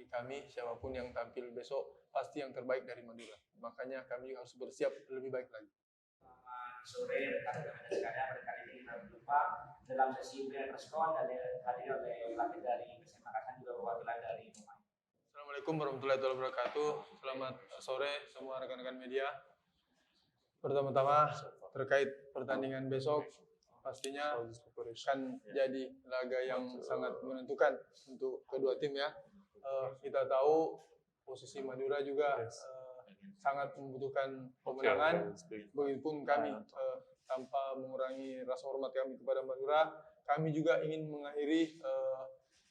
kami siapapun yang tampil besok pasti yang terbaik dari Madura. Makanya kami harus bersiap lebih baik lagi. Selamat sore rekan-rekan sekalian. Kali ini kita berjumpa dalam sesi preskon dan hadir oleh pelatih dari Persib Makassar juga perwakilan dari pemain. Assalamualaikum warahmatullahi wabarakatuh. Selamat sore semua rekan-rekan media. Pertama-tama terkait pertandingan besok, pastinya akan jadi laga yang sangat menentukan untuk kedua tim ya. Kita tahu posisi Madura juga sangat membutuhkan kemenangan. Begitupun kami tanpa mengurangi rasa hormat kami kepada Madura, kami juga ingin mengakhiri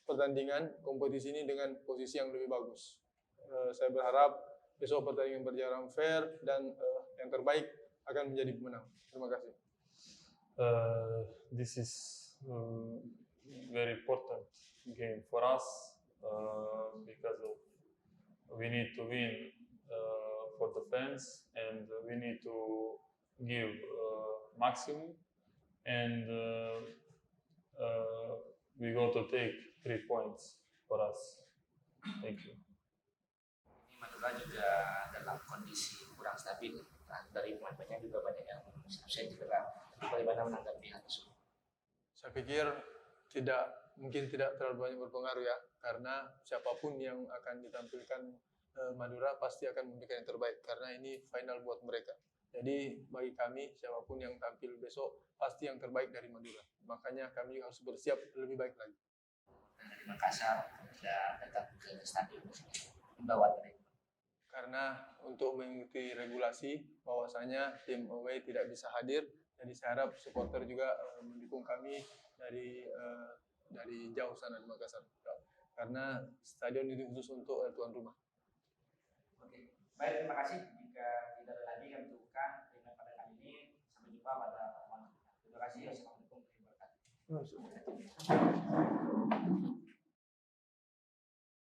pertandingan kompetisi ini dengan posisi yang lebih bagus. Saya berharap besok pertandingan berjalan fair dan yang terbaik akan menjadi pemenang. Terima kasih. This is very important game for us because we need to win for the fans and we need to give maximum and we got to take 3 points for us. Thank you. Ini Madura juga dalam kondisi kurang stabil. Dari pemain-pemainnya juga banyak yang absen cedera. Bagaimana menanggapi hal tersebut? Saya pikir mungkin tidak terlalu banyak berpengaruh ya, karena siapapun yang akan ditampilkan Madura pasti akan memberikan yang terbaik karena ini final buat mereka. Jadi bagi kami siapapun yang tampil besok pasti yang terbaik dari Madura. Makanya kami harus bersiap lebih baik lagi. Dari Makassar sudah datang ke stadion membawa dari karena untuk mengikuti regulasi bahwasanya tim away tidak bisa hadir, jadi saya harap supporter juga mendukung kami dari jauh sana di Makassar karena stadion itu khusus untuk tuan rumah. Oke, baik, terima kasih. Jika tidak ada lagi yang butuhkan pada kali ini, sampai jumpa pada pertemuan. Terima kasih. Wassalamualaikum warahmatullahi wabarakatuh.